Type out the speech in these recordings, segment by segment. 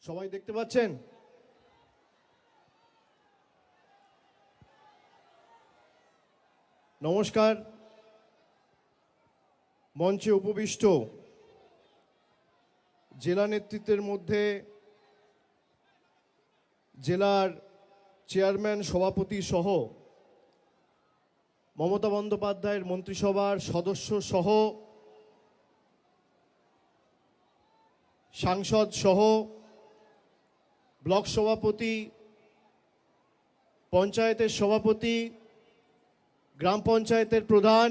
সবাই দেখতে পাচ্ছেন? নমস্কার। মঞ্চে উপবিষ্ট জেলা নেতৃত্বের মধ্যে জেলার চেয়ারম্যান, সভাপতি সহ মমতা বন্দ্যোপাধ্যায়ের মন্ত্রিসভার সদস্য সহ সাংসদ সহ ব্লক সভাপতি, পঞ্চায়েতের সভাপতি, গ্রাম পঞ্চায়েতের প্রধান,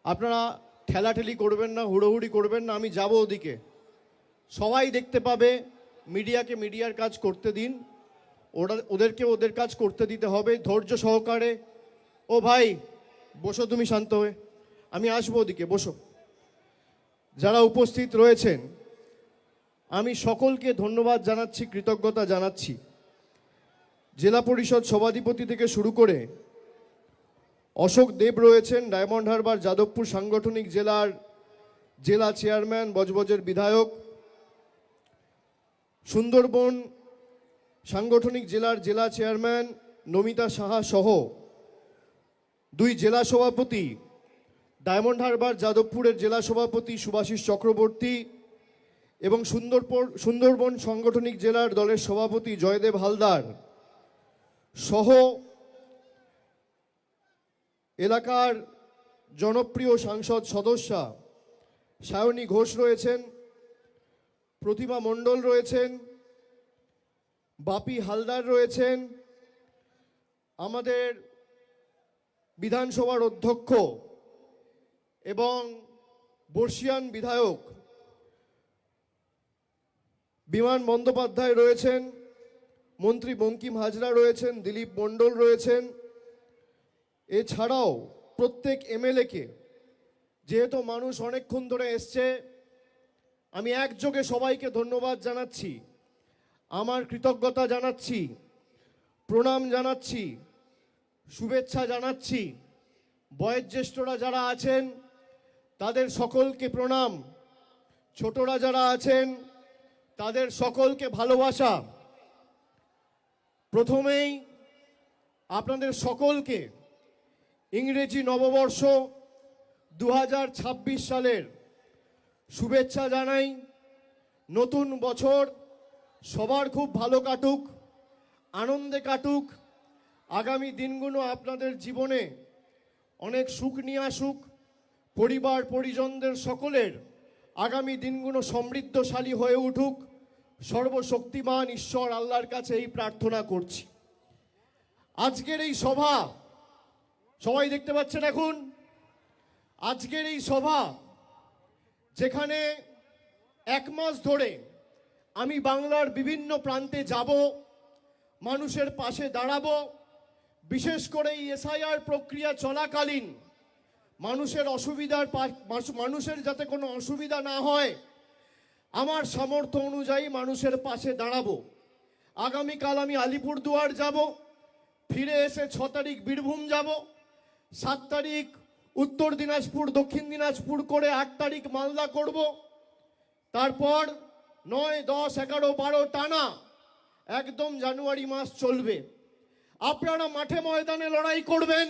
আপনারা ঠেলাঠেলি করবেন না, হুড়োহুড়ি করবেন না, আমি যাব ওদিকে। সবাই দেখতে পাবে। মিডিয়াকে মিডিয়ার কাজ করতে দিন, ওদেরকে ওদের কাজ করতে দিতে হবে ধৈর্য সহকারে। ও ভাই বসো, তুমি শান্ত হয়ে, আমি আসবো ওদিকে, বসো। যারা উপস্থিত রয়েছেন আমি সকলকে ধন্যবাদ জানাচ্ছি, কৃতজ্ঞতা জানাচ্ছি। জেলা পরিষদ সভাধিপতি থেকে শুরু করে অশোক দেব রয়েছেন, ডায়মন্ড হারবার যাদবপুর সাংগঠনিক জেলার জেলা চেয়ারম্যান, বজবজের বিধায়ক, সুন্দরবন সাংগঠনিক জেলার জেলা চেয়ারম্যান নমিতা সাহা সহ দুই জেলা সভাপতি, ডায়মন্ড হারবার যাদবপুরের জেলা সভাপতি সুভাষিস চক্রবর্তী এবং সুন্দরবন সাংগঠনিক জেলার দলের সভাপতি জয়দেব হালদার সহ এলাকার জনপ্রিয় সাংসদ সদস্যা সায়নী ঘোষ রয়েছেন, প্রতিমা মণ্ডল রয়েছেন, বাপি হালদার রয়েছেন, আমাদের বিধানসভার অধ্যক্ষ এবং বর্ষিয়ান বিধায়ক বিমান বন্দ্যোপাধ্যায় রয়েছেন, মন্ত্রী বঙ্কিম হাজরা রয়েছেন, দিলীপ মণ্ডল রয়েছেন। এছাড়াও প্রত্যেক এমএলএকে, যেহেতু মানুষ অনেকক্ষণ ধরে এসছে, আমি একযোগে সবাইকে ধন্যবাদ জানাচ্ছি, আমার কৃতজ্ঞতা জানাচ্ছি, প্রণাম জানাচ্ছি, শুভেচ্ছা জানাচ্ছি। বয়োজ্যেষ্ঠরা যারা আছেন তাদের সকলকে প্রণাম, ছোটরা যারা আছেন তাদের সকলকে ভালোবাসা। প্রথমেই আপনাদের সকলকে ইংরেজি নববর্ষ 2026 সালের শুভেচ্ছা জানাই। নতুন বছর সবার খুব ভালো কাটুক, আনন্দে কাটুক। আগামী দিনগুলো আপনাদের জীবনে অনেক সুখ নিয়ে আসুক, পরিবার পরিজনদের সকলের আগামী দিনগুলো সমৃদ্ধশালী হয়ে উঠুক। সর্বশক্তিমান ঈশ্বর আল্লাহর কাছে এই প্রার্থনা করছি। আজকের এই সভা সবাই দেখতে পাচ্ছেন এখন, আজকের এই সভা যেখানে এক মাস ধরে আমি বাংলার বিভিন্ন প্রান্তে যাব, মানুষের পাশে দাঁড়াবো, বিশেষ করে এই এসআইআর প্রক্রিয়া চলাকালীন মানুষের যাতে কোনো অসুবিধা না হয়, আমার সামর্থ্য অনুযায়ী মানুষের পাশে দাঁড়াবো। আগামীকাল আমি আলিপুরদুয়ার যাব, ফিরে এসে 6 তারিখ বীরভূম যাব, 7 তারিখ উত্তর দিনাজপুর, দক্ষিণ দিনাজপুর করে 8 তারিখ মালদা করব। তারপর 9, 10, 11, 12 টানা একদম জানুয়ারি মাস চলবে। আপনারা মাঠে ময়দানে লড়াই করবেন,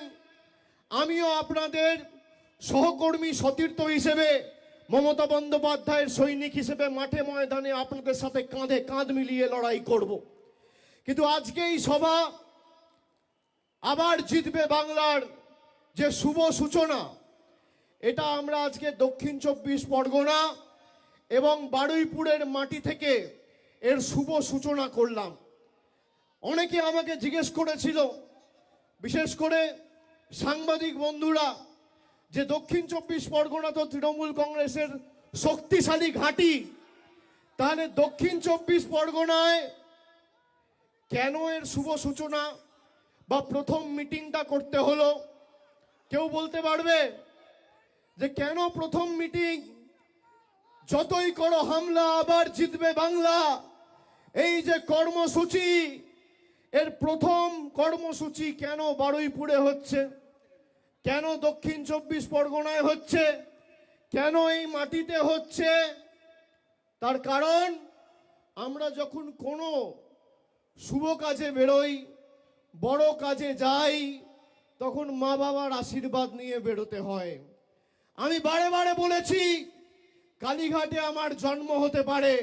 আমিও আপনাদের সহকর্মী সতীর্থ হিসেবে, মমতা বন্দ্যোপাধ্যায়ের সৈনিক হিসেবে মাঠে ময়দানে আপনাদের সাথে কাঁধে কাঁধ মিলিয়ে লড়াই করব। কিন্তু আজকে এই সভা আবার জিতবে বাংলার যে শুভ সূচনা, এটা আমরা আজকে দক্ষিণ 24 পরগনা এবং বারুইপুরের মাটি থেকে এর শুভ সূচনা করলাম। অনেকে আমাকে জিজ্ঞেস করেছিল, বিশেষ করে সাংবাদিক বন্ধুরা, যে দক্ষিণ 24 পরগনা তো তৃণমূল কংগ্রেসের শক্তিশালী ঘাঁটি, তাহলে দক্ষিণ 24 পরগনায় কেন এর শুভ সূচনা বা প্রথম মিটিংটা করতে হলো? কেউ বলতে পারবে যে কেন প্রথম মিটিং? যতই করো হামলা আবার জিতবে বাংলা, এই যে কর্মসূচি, এর প্রথম কর্মসূচি কেন বারুইপুরে হচ্ছে, কেন দক্ষিণ 24 পরগনায় হচ্ছে, কেন এই মাটিতে হচ্ছে? তার কারণ আমরা যখন কোনো শুভ কাজে বেরোই, বড় কাজে যাই, তখন মা বাবার আশীর্বাদ নিয়ে বেরোতে হয়। আমি বারে বারে বলেছি, কালীঘাটে আমার জন্ম হতে পারে,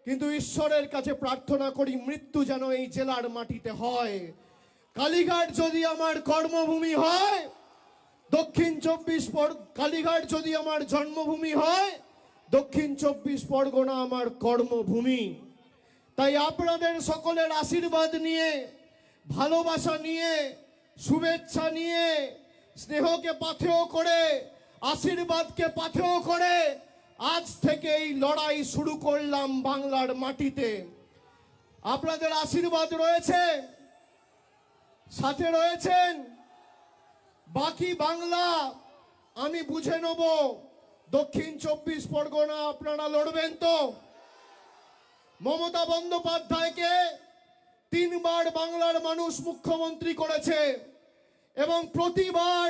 কিন্তু ঈশ্বরের কাছে প্রার্থনা করি মৃত্যু যেন এই জেলার মাটিতে হয়। কালীঘাট যদি আমার কর্মভূমি হয়, কালীঘাট যদি আমার জন্মভূমি হয়, দক্ষিণ 24 পরগনা আমার কর্মভূমি। তাই আপনাদের সকলের আশীর্বাদ নিয়ে, ভালোবাসা নিয়ে, শুভেচ্ছা নিয়ে, স্নেহকে পাথেয় করে, আশীর্বাদকে পাথেয় করে আজ থেকে এই লড়াই শুরু করলাম বাংলার মাটিতে। আপনাদের আশীর্বাদ রয়েছে, সাথে রয়েছেন। বাকি বাংলা আমি বুঝে নেব। দক্ষিণ 24 পরগনা আপনারা লড়বেন তো? মমতা বন্দ্যোপাধ্যায়কে 3 বার বাংলার মানুষ মুখ্যমন্ত্রী করেছে, এবং প্রতিবার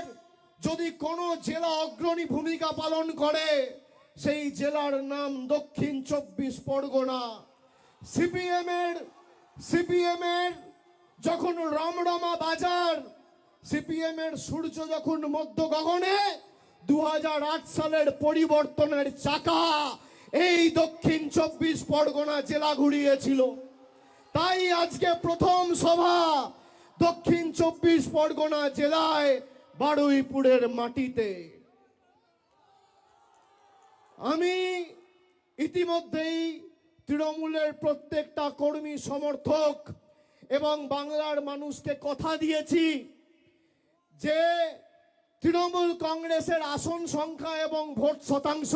যদি কোনো জেলা অগ্রণী ভূমিকা পালন করে, সেই জেলার নাম দক্ষিণ 24 পরগনা। সিপিএম এর যখন রমরমা বাজার, সিপিএম এর সূর্য যখন মধ্য গগনে, 2008 সালের পরিবর্তনের চাকা এই দক্ষিণ 24 পরগনা জেলা ঘুরিয়েছিল। তাই আজকে প্রথম সভা দক্ষিণ 24 পরগনা জেলায় বারুইপুরের মাটিতে। আমি ইতিমধ্যেই তৃণমূলের প্রত্যেকটা কর্মী, সমর্থক এবং বাংলার মানুষকে কথা দিয়েছি যে তৃণমূল কংগ্রেসের আসন সংখ্যা এবং ভোট শতাংশ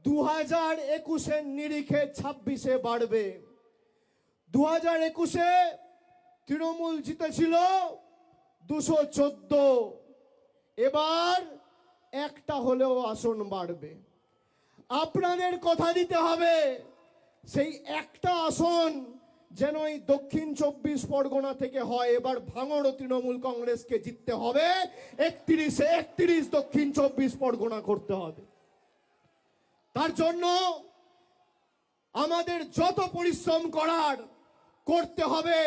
2021-এর নিরিখে 26-এ বাড়বে। 2021-এ তৃণমূল জিতেছিল 214, এবার একটা হলেও আসন বাড়বে। আপনাদের কথা দিতে হবে, সেই একটা আসন যেন এই দক্ষিণ 24 পরগনা থেকে হয়। এবার ভাঙড় তৃণমূল কংগ্রেসকে জিততে হবে, 31 দক্ষিণ 24 পরগনা করতে হবে। তার জন্য আমাদের যত পরিশ্রম করার করতে হবে,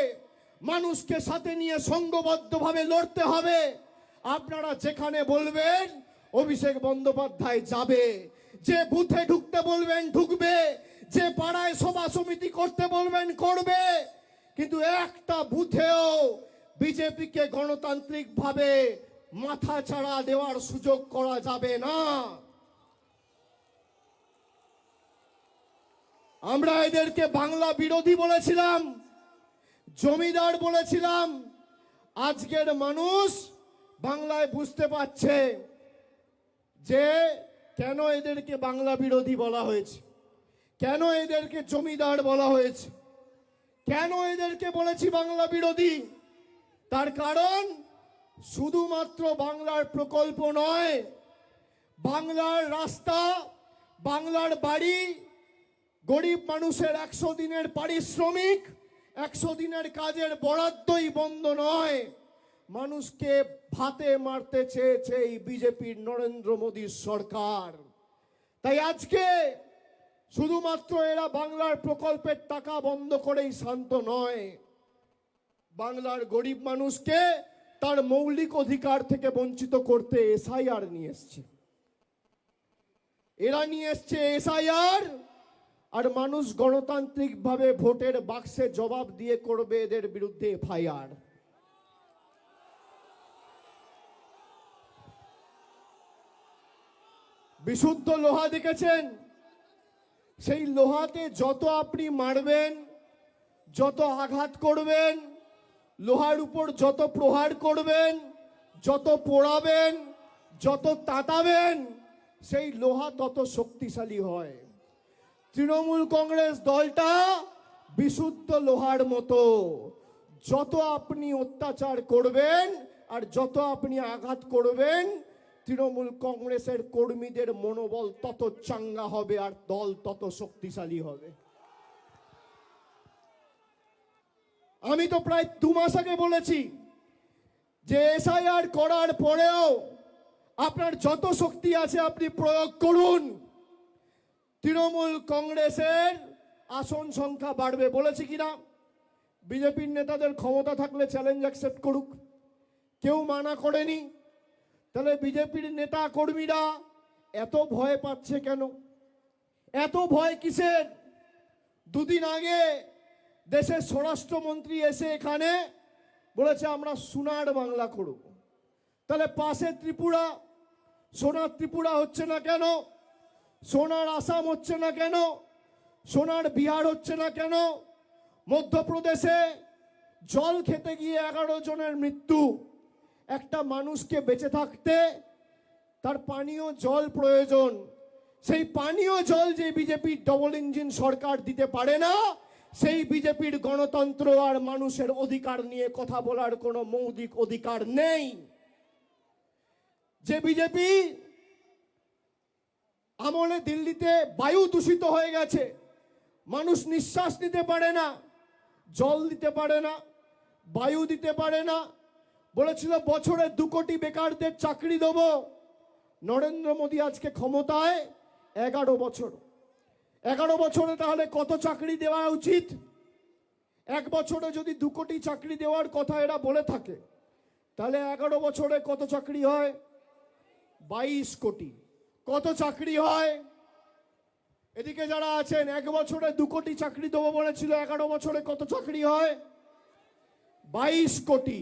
মানুষকে সাথে নিয়ে সংঘবদ্ধভাবে লড়তে হবে। আপনারা যেখানে বলবেন অভিষেক বন্দ্যোপাধ্যায় যাবে, যে বুথে ঢুকতে বলবেন ঢুকবে, যে পাড়ায় সভা সমিতি করতে বলবেন করবে, কিন্তু একটা বুথেও বিজেপিকে গণতান্ত্রিকভাবে মাথা ছাড়া দেওয়ার সুযোগ করা যাবে না। আমরা এদেরকে বাংলা বিরোধী বলেছিলাম, জমিদার বলেছিলাম। আজকের মানুষ বাংলায় বুঝতে পারছে যে কেন এদেরকে বাংলা বিরোধী বলা হয়েছে, কেন এদেরকে জমিদার বলা হয়েছে, কেন এদেরকে বলেছি বাংলা বিরোধী। তার কারণ শুধুমাত্র বাংলার প্রকল্প নয়, বাংলার রাস্তা, বাংলার বাড়ি, গরিব মানুষের 100 দিনের পারিশ্রমিক, 100 দিনের কাজের বরাদ্দই বন্ধ নয়। মানুষকে ভাতে মারতে চেয়েছে এই বিজেপির নরেন্দ্র মোদীর সরকার। তাই আজকে শুধুমাত্র এরা বাংলার প্রকল্পের টাকা বন্ধ করেই শান্ত নয়, বাংলার গরিব মানুষকে তার মৌলিক অধিকার থেকে বঞ্চিত করতে এসআইআর নিয়ে এসছে। এরা নিয়ে এসছে এসআইআর, আর মানুষ গণতান্ত্রিকভাবে ভোটের বাক্সে জবাব দিয়ে করবে এদের বিরুদ্ধে এফআইআর। বিশুদ্ধ লোহা দেখেছেন, সেই লোহাতে যত আপনি মারবেন, যত আঘাত করবেন, লোহার উপর যত প্রহার করবেন, যত পোড়াবেন, যত তাতাবেন, সেই লোহা তত শক্তিশালী হয়। তৃণমূল কংগ্রেস দলটা বিশুদ্ধ লোহার মতো, যত আপনি অত্যাচার করবেন আর যত আপনি আঘাত করবেন, তৃণমূল কংগ্রেসের কর্মীদের মনোবল তত চাঙ্গা হবে আর দল তত শক্তিশালী হবে। আমি তো প্রায় 2 মাস আগে বলেছি যে এসআইআর করার পরেও আপনার যত শক্তি আছে আপনি প্রয়োগ করুন, তৃণমূল কংগ্রেসের আসন সংখ্যা বাড়বে বলেছি কিনা? বিজেপির নেতাদের ক্ষমতা থাকলে চ্যালেঞ্জ অ্যাকসেপ্ট করুক, কেউ মানা করেনি। তাহলে বিজেপির নেতা কর্মীরা এত ভয় পাচ্ছে কেন? এত ভয় কিসের? দুদিন আগে দেশের স্বরাষ্ট্রমন্ত্রী এসে এখানে বলেছে আমরা সোনার বাংলা করব। তাহলে পাশে ত্রিপুরা, সোনার ত্রিপুরা হচ্ছে না কেন? সোনার আসাম হচ্ছে না কেন? সোনার বিহার হচ্ছে না কেন? মধ্যপ্রদেশে জল খেতে গিয়ে 11 জনের মৃত্যু। একটা মানুষকে বেঁচে থাকতে তার পানীয় জল প্রয়োজন। সেই পানীয় জল যে বিজেপির ডবল ইঞ্জিন সরকার দিতে পারে না, সেই বিজেপির গণতন্ত্র আর মানুষের অধিকার নিয়ে কথা বলার কোনো মৌলিক অধিকার নেই। যে বিজেপি আমলে দিল্লিতে বায়ু দূষিত হয়ে গেছে, মানুষ নিঃশ্বাস নিতে পারে না, জল দিতে পারে না, বায়ু দিতে পারে না, বলেছিল বছরে 2 কোটি বেকারদের চাকরি দেব। নরেন্দ্র মোদী আজকে ক্ষমতায় 11 বছর। 11 বছরে তাহলে কত চাকরি দেওয়া উচিত? এক বছরে যদি 2 কোটি চাকরি দেওয়ার কথা এরা বলে থাকে, তাহলে 11 বছরে কত চাকরি হয়? 22 কোটি। কত চাকরি হয়? এদিকে যারা আছেন, 1 বছরে 2 কোটি চাকরি দেবো বলেছিল, 11 বছরে কত চাকরি হয়? 22 কোটি।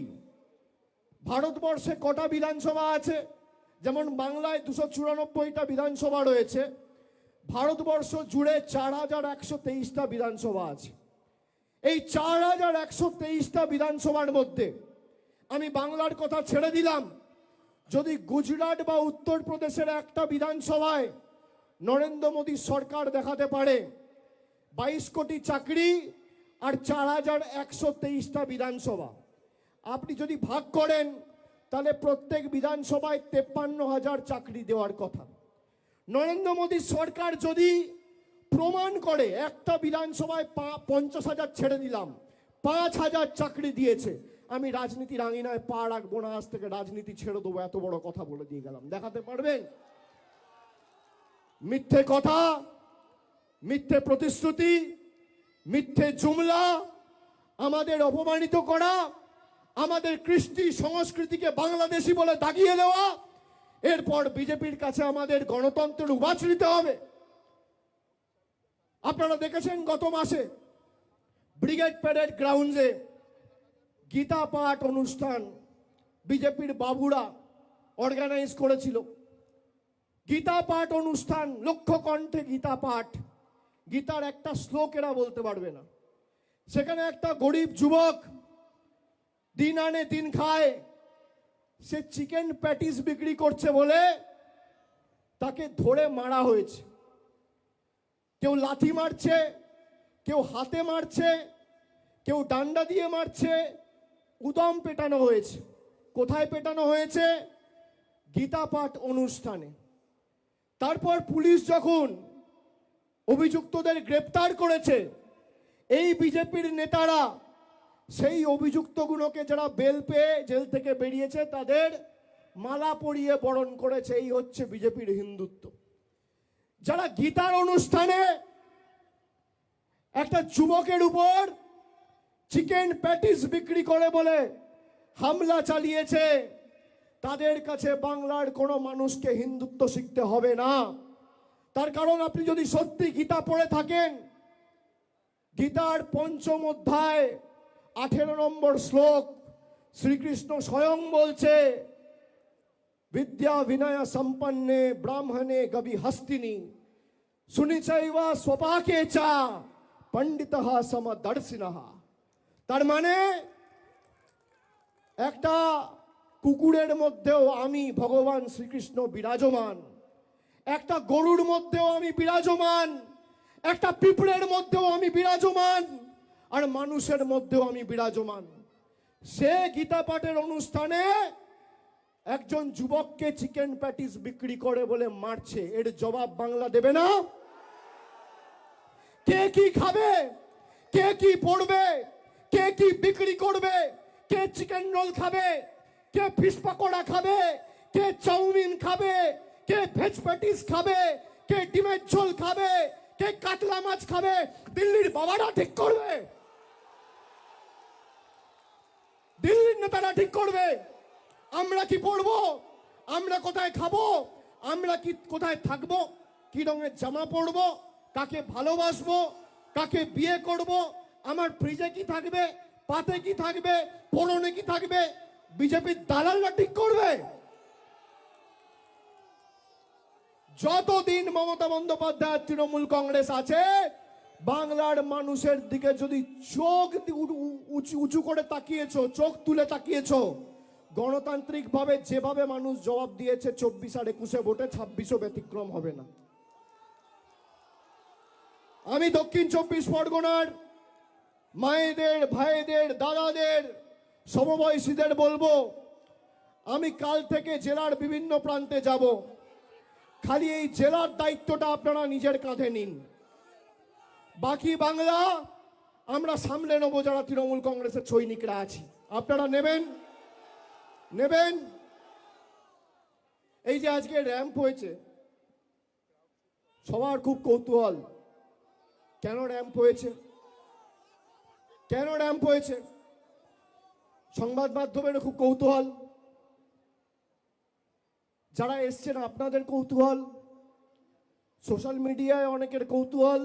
ভারতবর্ষে কটা বিধানসভা আছে? যেমন বাংলায় 294টা বিধানসভা রয়েছে, ভারতবর্ষ জুড়ে 4123টা বিধানসভা আছে। এই 4123টা বিধানসভার মধ্যে আমি বাংলার কথা ছেড়ে দিলাম, যদি গুজরাট বা উত্তরপ্রদেশের একটা বিধানসভায় নরেন্দ্র মোদী সরকার দেখাতে পারে 22 কোটি চাকরি আর 4123টা বিধানসভা, আপনি যদি ভাগ করেন তাহলে প্রত্যেক বিধানসভায় 53,000 চাকরি দেওয়ার কথা। নরেন্দ্র মোদী সরকার যদি প্রমাণ করে একটা বিধানসভায় 50,000 ছেড়ে দিলাম, 5,000 চাকরি দিয়েছে, আমি রাজনীতির আঙিনায় পা রাখবো না, আজ থেকে রাজনীতি ছেড়ে দেবো, এত বড় কথা বলে দিয়ে গেলাম। দেখাতে পারবেন? মিথ্যে কথা, মিথ্যে প্রতিশ্রুতি, মিথ্যে জুমলা, আমাদের অপমানিত করা, আমাদের কৃষ্টি সংস্কৃতিকে বাংলাদেশি বলে দাগিয়ে দেওয়া, এরপর বিজেপির কাছে আমাদের গণতন্ত্রের উবাচ নিতে হবে। আপনারা দেখেছেন গত মাসে ব্রিগেড প্যারেড গ্রাউন্ডে গীতা পাঠ অনুষ্ঠান বিজেপির বাবুরা অর্গানাইজ করেছিল। গীতা পাঠ অনুষ্ঠান, লক্ষ্য কণ্ঠে গীতা পাঠ, গীতার একটা শ্লোক এরা বলতে পারবে না। সেখানে একটা গরিব যুবক দিন আনে দিন খায়, সে চিকেন প্যাটিস বিক্রি করছে বলে তাকে ধরে মারা হয়েছে। কেউ লাথি মারছে, কেউ হাতে মারছে, কেউ ডান্ডা দিয়ে মারছে, উদম পেটানো হয়েছে। কোথায় পেটানো হয়েছে? গীতা পাঠ অনুষ্ঠানে। তারপর পুলিশ যখন অভিযুক্তদের গ্রেপ্তার করেছে, এই বিজেপির নেতারা সেই অভিযুক্তগুলোকে যারা বেল পেয়ে জেল থেকে বেরিয়েছে তাদের মালা পরিয়ে বরণ করেছে। এই হচ্ছে বিজেপির হিন্দুত্ব। যারা গীতার অনুষ্ঠানে একটা যুবকের উপর চিকেন প্যাটিস বিক্রি করে বলে হামলা চালিয়েছে, তাদের কাছে বাংলার কোনো মানুষকে হিন্দুত্ব শিখতে হবে না। তার কারণ আপনি যদি সত্যি গীতা পড়ে থাকেন, গীতার 5ম অধ্যায় 18 নম্বর শ্লোক শ্রীকৃষ্ণ স্বয়ং বলছে, বিদ্যা বিনয় সম্পন্নে ব্রাহ্মণে গবি হস্তিনী সুনিচৈবা স্বপাকে চা পণ্ডিতঃ সমদর্শিনঃ। তার মানে একটা কুকুরের মধ্যেও আমি ভগবান শ্রীকৃষ্ণ বিরাজমান, একটা গরুর মধ্যেও আমি বিরাজমান, একটা পিঁপড়ের মধ্যেও আমি বিরাজমান, আর মানুষের মধ্যেও আমি বিরাজমান। সে গীতা পাঠের অনুষ্ঠানে একজন যুবককে চিকেন প্যাটিস বিক্রি করে বলে মারছে, এর জবাব বাংলা দেবে না? কে কি খাবে, কে কি পড়বে, কে কি বিক্রি করবে, কে চিকেন রোল খাবে, কে ফিশ পকোড়া খাবে, কে চাউমিন খাবে, কে ভেজ প্যাটিস খাবে, কে ডিমের ঝোল খাবে, কে কাতলা মাছ খাবে, দিল্লির বাবারা ঠিক করবে, দিল্লির নেতারা ঠিক করবে। আমরা কি পড়বো, আমরা কোথায় খাবো, আমরা কি কোথায় থাকবো, কি রঙের জামা পরবো, কাকে ভালোবাসবো, কাকে বিয়ে করব, আমার ফ্রিজে কি থাকবে, পাতে কি থাকবে, পরনে কি থাকবে, বিজেপির দালালরা ঠিক করবে। যতদিন মমতা বন্দ্যোপাধ্যায় তৃণমূল কংগ্রেস আছে, বাংলার মানুষের দিকে যদি চোখ উঁচু করে তাকিয়েছো, চোখ তুলে তাকিয়েছো, গণতান্ত্রিক ভাবে যেভাবে মানুষ জবাব দিয়েছে 24 আর 21 ভোটে, 26ও ব্যতিক্রম হবে না। আমি দক্ষিণ 24 পরগনার মায়েদের, ভাইদের, দাদাদের, সমবয়সীদের বলবো, আমি কাল থেকে জেলার বিভিন্ন প্রান্তে যাব। খালি এই জেলার দায়িত্বটা আপনারা নিজের কাঁধে নিন, বাকি বাংলা আমরা সামলে নেব যারা তৃণমূল কংগ্রেসের সৈনিকরা আছি। আপনারা নেবেন নেবেন। এই যে আজকে র্যাম্প হয়েছে, সবার খুব কৌতূহল, কেন র্যাম্প হয়েছে, কেন র্যাম্প হয়েছে, সংবাদ মাধ্যমের খুব কৌতূহল, যারা এসছেন আপনাদের কৌতূহল, সোশ্যাল মিডিয়ায় অনেকের কৌতূহল।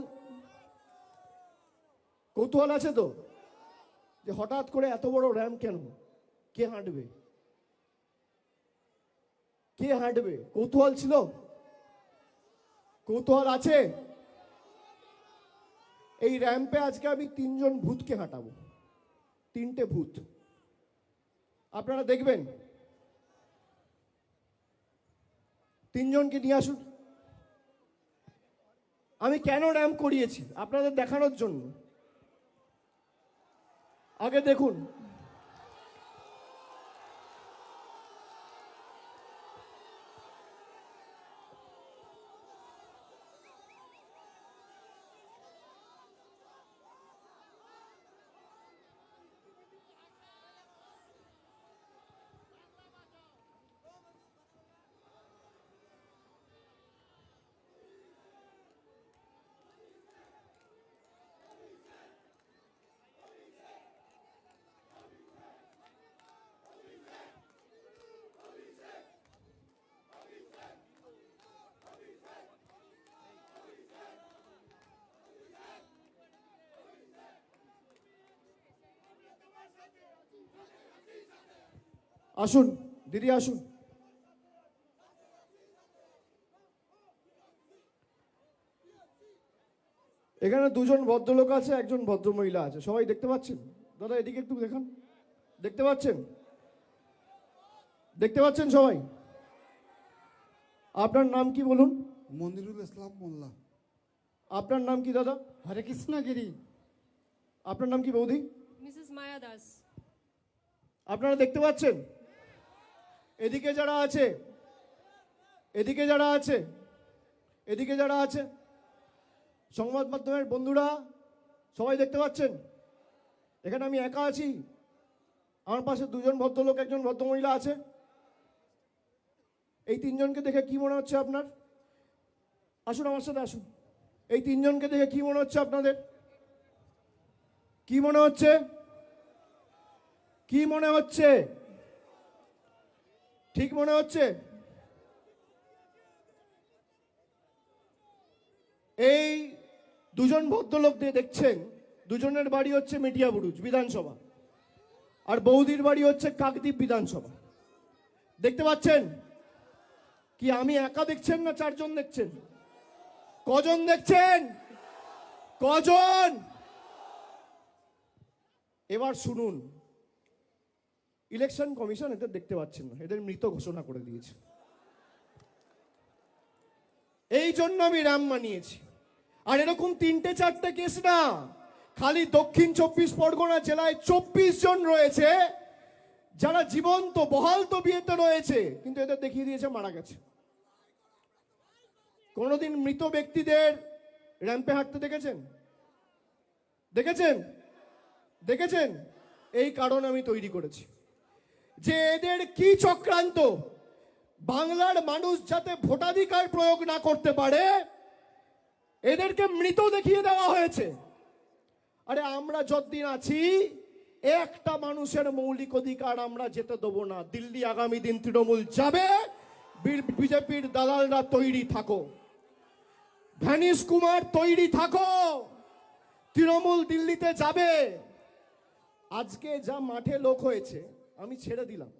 কৌতূহল আছে তো, যে হঠাৎ করে এত বড় র্যাম্প কেন, কে হাঁটবে, কে হাঁটবে, কৌতূহল ছিল, কৌতূহল আছে। এই র্যাম্পে আজকে আমি 3 জন ভূতকে হাঁটাবো, 3টে ভূত আপনারা দেখবেন। 3 জনকে নিয়ে আসুন। আমি কেন র্যাম্প করিয়েছি আপনাদের দেখানোর জন্য। আগে দেখুন, আসুন দিদি আসুন। এখানে 2 জন ভদ্রলোক আছে, একজন ভদ্রমহিলা আছে, সবাই দেখতে পাচ্ছেন? দাদা এদিকে একটু দেখান, দেখতে পাচ্ছেন? দেখতে পাচ্ছেন সবাই? আপনার নাম কি বলুন? মনিরুল ইসলাম মোল্লা। আপনার নাম কি দাদা? হরে কৃষ্ণ গিরি। আপনার নাম কি বৌদি? মিসেস মায়া দাস। আপনারা দেখতে পাচ্ছেন? এদিকে যারা আছে, এদিকে যারা আছে, এদিকে যারা আছে, সংবাদ মাধ্যমের বন্ধুরা সবাই দেখতে পাচ্ছেন? এখানে আমি একা আছি, আমার পাশে 2 জন ভদ্রলোক, একজন ভদ্রমহিলা আছে। এই 3 জনকে দেখে কি মনে হচ্ছে আপনার? আসুন আমার সাথে আসুন। এই 3 জনকে দেখে কি মনে হচ্ছে আপনাদের? কি মনে হচ্ছে? কি মনে হচ্ছে? ঠিক মনে হচ্ছে? এই 2 জন ভদ্রলোক দিয়ে দেখছেন, 2 জনের বাড়ি হচ্ছে মেটিয়াবুরুজ বিধানসভা, আর বৌদির বাড়ি হচ্ছে কাকদ্বীপ বিধানসভা। দেখতে পাচ্ছেন? কি আমি একা দেখছেন না 4 জন দেখছেন? কজন দেখছেন? কজন? এবার শুনুন, ইলেকশন কমিশন এদের দেখতে পাচ্ছেন না, এদের মৃত ঘোষণা করে দিয়েছে। এই জন্য আমি র্যাম্প মানিয়েছি। আর এরকম 3-4টে কেস না, খালি দক্ষিণ 24 পরগনা জেলায় 24 জন রয়েছে যারা জীবন্ত বহাল তবিয়তে রয়েছে, কিন্তু এদের দেখিয়ে দিয়েছে মারা গেছে। কোনোদিন মৃত ব্যক্তিদের র্যাম্পে হাঁটতে দেখেছেন? দেখেছেন? দেখেছেন? এই কারণ আমি তৈরি করেছি যে এদের কি চক্রান্ত, বাংলার মানুষ যাতে ভোটাধিকার প্রয়োগ না করতে পারে এদেরকে মৃত দেখিয়ে দেওয়া হয়েছে। আরে আমরা যতদিন আছি একটা মানুষের মৌলিক অধিকার আমরা যেতে দেবো না। দিল্লি আগামী দিন তৃণমূল যাবে, বিজেপির দালালরা তৈরি থাকো, ভ্যানিশ কুমার তৈরি থাকো, তৃণমূল দিল্লিতে যাবে। আজকে যা মাঠে লোক হয়েছে আমি ছেড়ে দিলাম।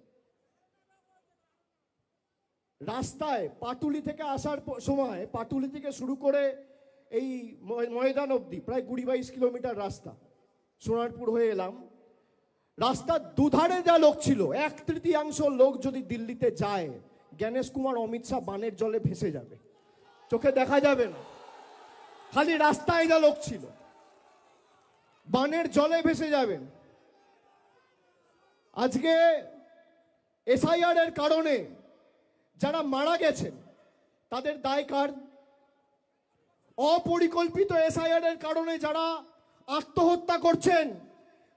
রাস্তায় পাটুলি থেকে আসার সময়, পাটুলি থেকে শুরু করে এই ময়দান অবধি প্রায় 20-22 কিলোমিটার রাস্তা, সোনারপুর হয়ে এলাম। রাস্তার দুধারে যা লোক ছিল, 1/3 লোক যদি দিল্লিতে যায়, জ্ঞানেশ কুমার অমিত শাহ বানের জলে ভেসে যাবে, চোখে দেখা যাবে না। খালি রাস্তায় যা লোক ছিল বানের জলে ভেসে যাবেন। আজকে এসআইআর এর কারণে যারা মারা গেছেন তাদের দায় কার? অপরিকল্পিত এসআইআর এর কারণে যারা আত্মহত্যা করছেন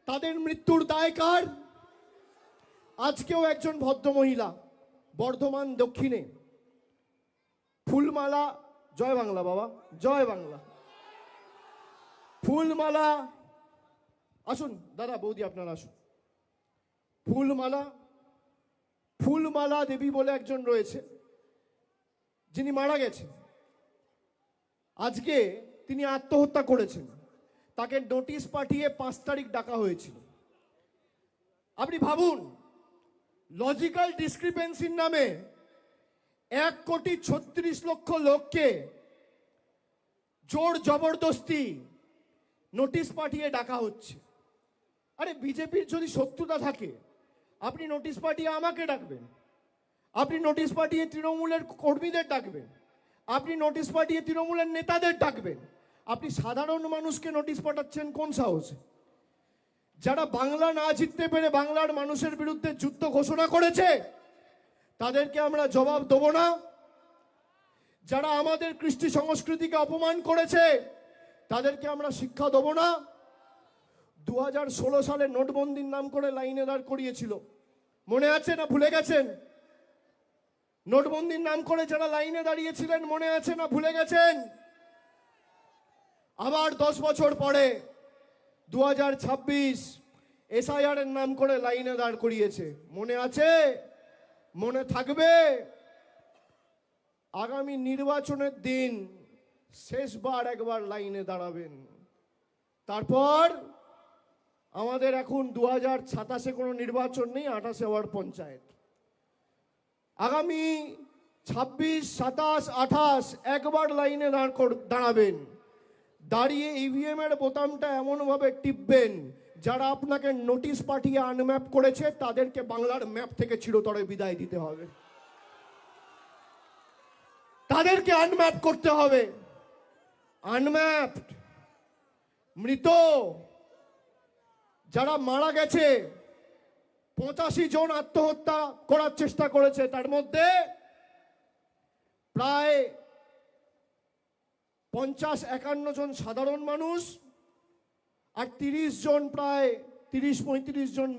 তাদের মৃত্যুর দায় কার? আজকেও একজন ভদ্রমহিলা বর্ধমান দক্ষিণে ফুলমালা, জয় বাংলা বাবা, জয় বাংলা, ফুলমালা, আসুন দাদা বৌদি আপনারা আসুন। ফুলমালা দেবী বলে একজন রয়েছে যিনি মারা গেছেন। আজকে তিনি আত্মহত্যা করেছেন, তাকে নোটিশ পাঠিয়ে 5 তারিখ ডাকা হয়েছিল। আপনি ভাবুন, লজিক্যাল ডিসক্রিপেন্সির নামে 1,36,00,000 লোককে জোর জবরদস্তি নোটিশ পাঠিয়ে ডাকা হচ্ছে। আরে বিজেপির যদি শত্রুতা থাকে আপনি নোটিশ পাঠিয়ে আমাকে ডাকবেন, আপনি নোটিশ পাঠিয়ে তৃণমূলের কর্মীদের ডাকবেন, আপনি নোটিশ পাঠিয়ে তৃণমূলের নেতাদের ডাকবেন। আপনি সাধারণ মানুষকে নোটিশ পাঠাচ্ছেন কোন সাহসে? যারা বাংলা না জিততে পেরে বাংলার মানুষের বিরুদ্ধে যুদ্ধ ঘোষণা করেছে তাদেরকে আমরা জবাব দেব না? যারা আমাদের কৃষ্টি সংস্কৃতিকে অপমান করেছে তাদেরকে আমরা শিক্ষা দেব না? 2016 সালে নোটবন্দির নাম করে লাইনে দাঁড় করিয়েছিল, মনে আছে না ভুলে গেছেন? নোটবন্দির নাম করে যারা লাইনে দাঁড়িয়েছিলেন মনে আছে না ভুলে গেছেন? আবার 10 বছর পরে 2026 এসআইআর এর নাম করে লাইনে দাঁড় করিয়েছে, মনে আছে? মনে থাকবে? আগামী নির্বাচনের দিন শেষবার একবার লাইনে দাঁড়াবেন। তারপর আমাদের এখন 2027-এ কোনো নির্বাচন নেই, 28-এ হওয়ার পঞ্চায়েত। আগামী 26, 27, 28 একবার লাইনে দাঁড়াবেন। দাঁড়িয়ে ইভিএম এর বোতামটা এমনভাবে টিপবেন যারা আপনাকে নোটিশ পাঠিয়ে আনম্যাপ করেছে তাদেরকে বাংলার ম্যাপ থেকে চিরতরে বিদায় দিতে হবে, তাদেরকে আনম্যাপ করতে হবে। আনম্যাপড, মৃত যারা মারা গেছে, 85 জন আত্মহত্যা করার চেষ্টা করেছে, তার মধ্যে প্রায় 50-51 জন সাধারণ মানুষ আর 30 জন, প্রায় 30-35 জন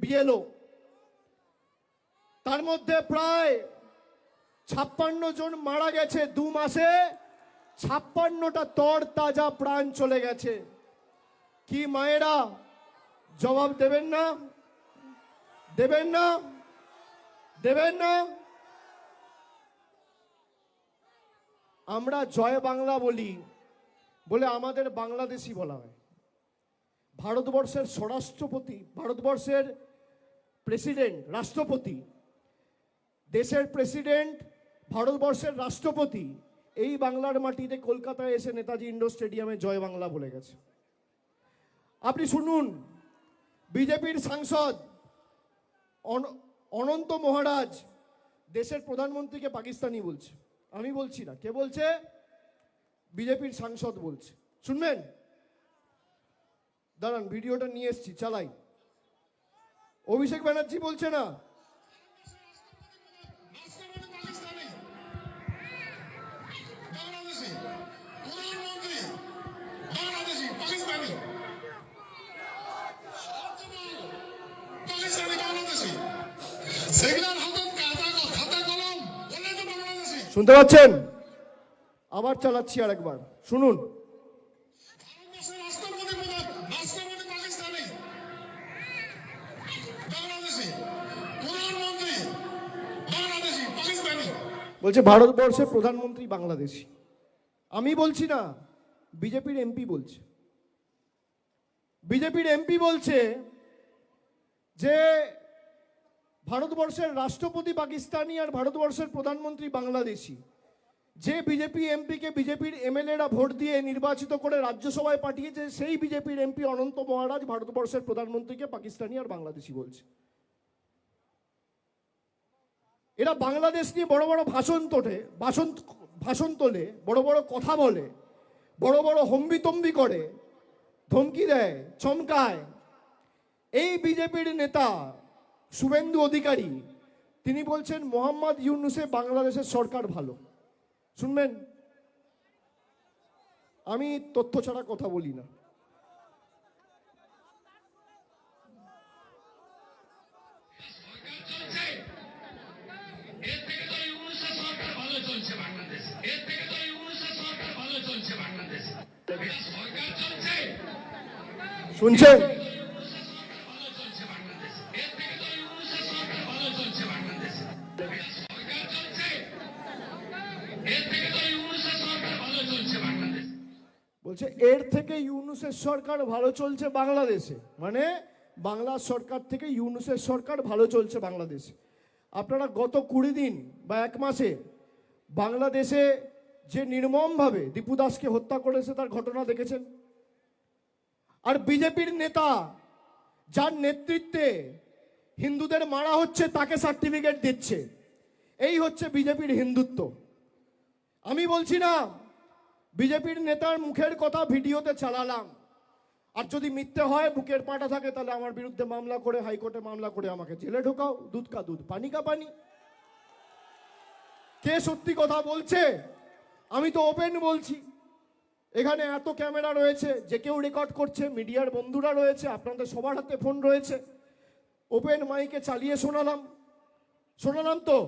বিএলও। তার মধ্যে প্রায় 56 জন মারা গেছে 2 মাসে, 56টা তর তাজা প্রাণ চলে গেছে। কি মায়েরা জবাব দেবেন না? দেবেন না? দেবেন না? আমরা জয় বাংলা বলি বলে আমাদের বাংলাদেশি বলা হয়। ভারতবর্ষের স্বরাষ্ট্রপতি, ভারতবর্ষের প্রেসিডেন্ট, রাষ্ট্রপতি, দেশের প্রেসিডেন্ট, ভারতবর্ষের রাষ্ট্রপতি এই বাংলার মাটিতে কলকাতায় এসে নেতাজি ইন্ডোর স্টেডিয়ামে জয় বাংলা বলে গেছে। আপনি শুনুন, বিজেপির সাংসদ অনন্ত মহারাজ দেশের প্রধানমন্ত্রীকে পাকিস্তানি বলছে। আমি বলছি না, কে বলছে? বিজেপির সাংসদ বলছে। শুনবেন? দাঁড়ান, ভিডিওটা নিয়ে এসছি, চালাই। অভিষেক ব্যানার্জি বলছে না, শুনতে পাচ্ছেন? আবার চালাচ্ছি আর একবার শুনুন। ভারতবর্ষের রাষ্ট্রপতি পাকিস্তানি, বাংলাদেশি, প্রধানমন্ত্রী বাংলাদেশি, পাকিস্তানি। বলছে ভারতবর্ষের প্রধানমন্ত্রী বাংলাদেশি। আমি বলছি না, বিজেপির এমপি বলছে। বিজেপির এমপি বলছে যে ভারতবর্ষের রাষ্ট্রপতি পাকিস্তানি আর ভারতবর্ষের প্রধানমন্ত্রী বাংলাদেশি। যে বিজেপি এমপিকে বিজেপির এমএলএরা ভোট দিয়ে নির্বাচিত করে রাজ্যসভায় পাঠিয়েছে, সেই বিজেপির এমপি অনন্ত মহারাজ ভারতবর্ষের প্রধানমন্ত্রীকে পাকিস্তানি আর বাংলাদেশি বলছে। এরা বাংলাদেশ নিয়ে বড় বড় ভাষণ তোলে, বড় বড় কথা বলে, বড় বড় হম্বিতম্বি করে, ধমকি দেয়, চমকায়। এই বিজেপির নেতা শুভেন্দু অধিকারী তিনি বলছেন মোহাম্মদ ইউনূসে বাংলাদেশের সরকার ভালো। শুনবেন, আমি তথ্য ছাড়া কথা বলি না। এর থেকে তো ইউনূসের সরকার ভালো চলছে বাংলাদেশ। এর থেকে তো ইউনূসের সরকার ভালো চলছে বাংলাদেশ। সরকার চলছে, শুনছেন? ভালো চলছে বাংলাদেশ। এর থেকে তো ইউনূসের সরকার ভালো চলছে বাংলাদেশ। সরকার চলছে, এর থেকে তো ইউনূসের সরকার ভালো চলছে বাংলাদেশ। বলছে এর থেকে ইউনূসের সরকার ভালো চলছে বাংলাদেশে, মানে বাংলার সরকার থেকে ইউনূসের সরকার ভালো চলছে বাংলাদেশে। আপনারা গত 20 দিন বা 1 মাসে বাংলাদেশে যে নির্মমভাবে দীপু দাসকে হত্যা করেছে তার ঘটনা দেখেছেন। আর বিজেপির নেতা যার নেতৃত্বে হিন্দুদের মারা হচ্ছে তাকে সার্টিফিকেট দিচ্ছে। এই হচ্ছে বিজেপির হিন্দুত্ব। আমি বলছি না, বিজেপির নেতার মুখের কথা ভিডিওতে চালালাম, আর যদি মিথ্যে হয়, বুকের পাটা থাকে, তাহলে আমার বিরুদ্ধে মামলা করে হাইকোর্টে মামলা করে আমাকে জেলে ঢোকাও। দুধ কা দুধ, পানি কা পানি। কে সত্যি কথা বলছে? আমি তো ওপেন বলছি। এখানে এত ক্যামেরা রয়েছে, যে কেউ রেকর্ড করছে, মিডিয়ার বন্ধুরা রয়েছে, আপনাদের সবার হাতে ফোন রয়েছে। ওপেন মাইকে চালিয়ে শোনালাম তো।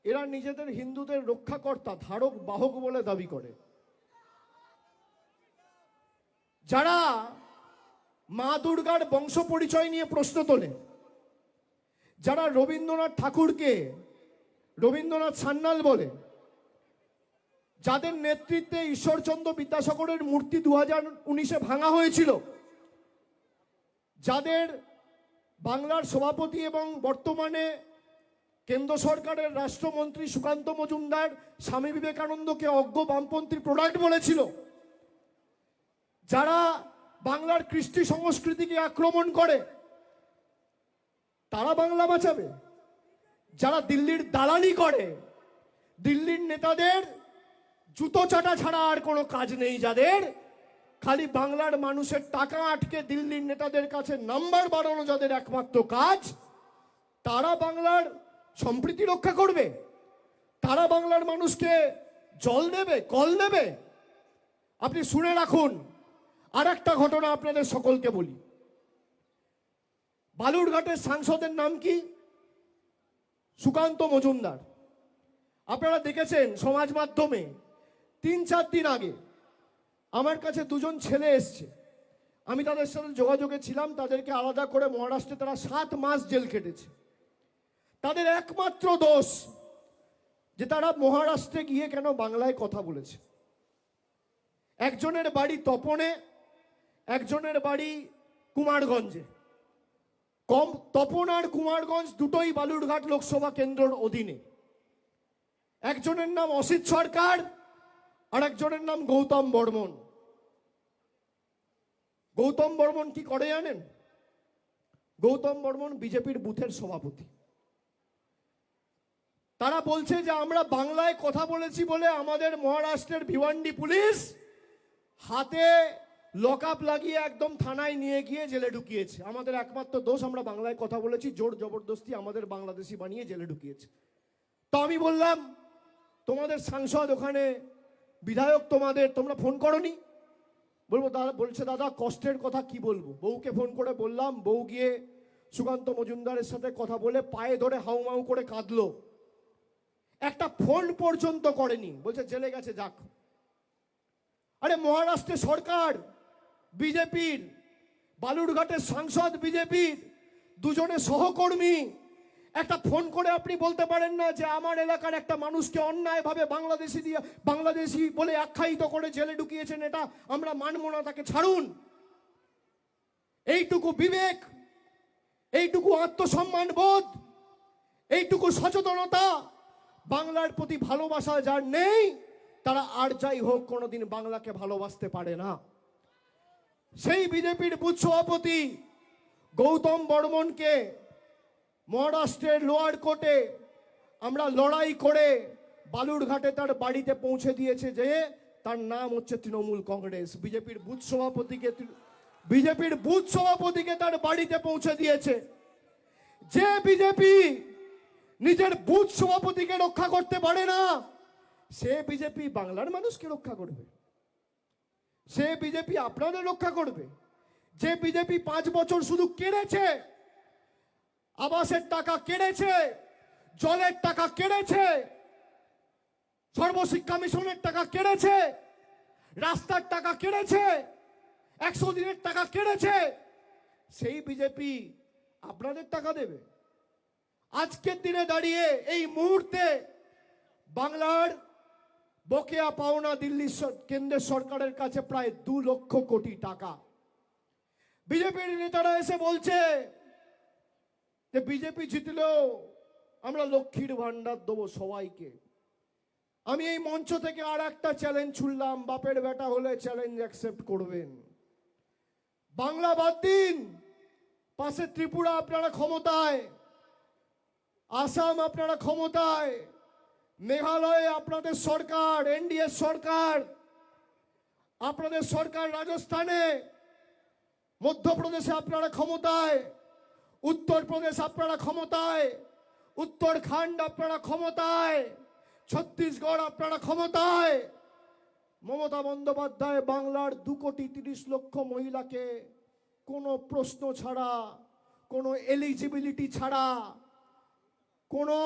এরা নিজেদের হিন্দুদের রক্ষাকর্তা, ধারক বাহক বলে দাবি করে। যারা মা দুর্গার বংশ পরিচয় নিয়ে প্রশ্ন তোলে, যারা রবীন্দ্রনাথ ঠাকুরকে রবীন্দ্রনাথ সান্যাল বলে, যাদের নেতৃত্বে ঈশ্বরচন্দ্র বিদ্যাসাগরের মূর্তি 2019-এ ভাঙা হয়েছিল, যাদের বাংলার সভাপতি এবং বর্তমানে কেন্দ্র সরকারের রাষ্ট্রমন্ত্রী সুকান্ত মজুমদার স্বামী বিবেকানন্দকে অজ্ঞ বামপন্থী প্রোডাক্ট বলেছিল, যারা বাংলার কৃষ্টি সংস্কৃতিকে আক্রমণ করে, তারা বাংলা বাঁচাবে? যারা দিল্লির দালালি করে, দিল্লির নেতাদের জুতো চাটা ছাড়া আর কোনো কাজ নেই, যাদের খালি বাংলার মানুষের টাকা আটকে দিল্লির নেতাদের কাছে নাম্বার বাড়ানো যাদের একমাত্র কাজ, তারা বাংলার সম্প্রীতি রক্ষা করবে? তারা বাংলার মানুষকে জল দেবে, কল দেবে? আপনি শুনে রাখুন। আর একটা ঘটনা আপনাদের সকলকে বলি। বালুরঘাটের সাংসদের নাম কি? সুকান্ত মজুমদার। আপনারা দেখেছেন সমাজ মাধ্যমে 3-4 দিন আগে আমার কাছে 2জন ছেলে এসছে। আমি তাদের সাথে যোগাযোগে ছিলাম। তাদেরকে আলাদা করে মহারাষ্ট্রে তারা 7 মাস জেল কেটেছে। তাদের একমাত্র দোষ যে তারা মহারাষ্ট্রে গিয়ে কেন বাংলায় কথা বলেছে। একজনের বাড়ি তপনে, একজনের বাড়ি কুমারগঞ্জে। তপন আর কুমারগঞ্জ দুটোই বালুরঘাট লোকসভা কেন্দ্রের অধীনে। একজনের নাম অসিত সরকার আর একজনের নাম গৌতম বর্মন। গৌতম বর্মন কি করে জানেন? গৌতম বর্মন বিজেপির বুথের সভাপতি। তারা বলছে যে আমরা বাংলায় কথা বলেছি বলে আমাদের মহারাষ্ট্রের ভিওয়ান্ডি পুলিশ হাতে লকআপ লাগিয়ে একদম থানায় নিয়ে গিয়ে জেলে ঢুকিয়েছে। আমাদের একমাত্র দোষ, আমরা বাংলায় কথা বলেছি, জোর জবরদস্তি আমাদের বাংলাদেশি বানিয়ে জেলে ঢুকিয়েছে। তো আমি বললাম, তোমাদের সাংসদ ওখানে, বিধায়ক তোমরা ফোন করনি? বলছে দাদা কষ্টের কথা কি বলবো। বউকে ফোন করে বললাম, বউ গিয়ে সুকান্ত মজুমদারের সাথে কথা বলে পায়ে ধরে হাউমাউ করে কাঁদলো। একটা ফোন পর্যন্ত করেনি, বলছে জেলে গেছে যাক। আরে মহারাষ্ট্রের সরকার বিজেপির, বালুরঘাটের সাংসদ বিজেপির, দুজনে সহকর্মী, একটা ফোন করে আপনি বলতে পারেন না যে আমার এলাকার একটা মানুষকে অন্যায়ভাবে বাংলাদেশি বলে আখ্যায়িত করে জেলে ঢুকিয়েছেন, এটা আমরা মানব না, তাকে ছাড়ুন। এইটুকু বিবেক, এইটুকু আত্মসম্মান বোধ, এইটুকু সচেতনতা বাংলার প্রতি ভালোবাসা যার নেই, তারা আর যাই হোক কোনোদিন বাংলাকে ভালোবাসতে পারে না। সেই বিজেপির বুথ সভাপতি গৌতম বর্মনকে মহারাষ্ট্রের লোয়ার কোর্টে আমরা লড়াই করে বালুরঘাটে তার বাড়িতে পৌঁছে দিয়েছে, যে তার নাম হচ্ছে তৃণমূল কংগ্রেস। বিজেপির বুথ সভাপতিকে তার বাড়িতে পৌঁছে দিয়েছে। যে বিজেপি নিজের বুথ সভাপতিকে রক্ষা করতে পারে না, সে বিজেপি বাংলার মানুষকে রক্ষা করবে? সে বিজেপি আপনাদের রক্ষা করবে? যে বিজেপি 5 বছর শুধু কেড়েছে, আবাসের টাকা কেড়েছে, জলের টাকা কেড়েছে, সর্বশিক্ষা মিশনের টাকা কেড়েছে, রাস্তার টাকা কেড়েছে, 100 দিনের টাকা কেড়েছে, সেই বিজেপি আপনাদের টাকা দেবে? আজকের দিনে দাঁড়িয়ে এই মুহূর্তে বাংলার বকেয়া পাওনা দিল্লি কেন্দ্রের সরকারের কাছে প্রায় 2 লক্ষ কোটি টাকা। বিজেপির নেতারা এসে বলছে যে বিজেপি জিতলেও আমরা লক্ষ্মীর ভান্ডার দেবো সবাইকে। আমি এই মঞ্চ থেকে আর একটা চ্যালেঞ্জ ছুড়লাম, বাপের বেটা হলে চ্যালেঞ্জ অ্যাকসেপ্ট করবেন। বাংলা বাদ দিন, পাশে ত্রিপুরা আপনারা ক্ষমতায়, আসাম আপনারা ক্ষমতায়, মেঘালয়ে আপনাদের সরকার, এনডিএ সরকার, আপনাদের সরকার রাজস্থানে, মধ্যপ্রদেশে আপনারা ক্ষমতায়, উত্তরপ্রদেশ আপনারা ক্ষমতায়, উত্তরাখণ্ড আপনারা ক্ষমতায়, ছত্তিশগড় আপনারা ক্ষমতায়। মমতা বন্দ্যোপাধ্যায় বাংলার 2,30,00,000 মহিলাকে কোনো প্রশ্ন ছাড়া, কোনো এলিজিবিলিটি ছাড়া, কোনো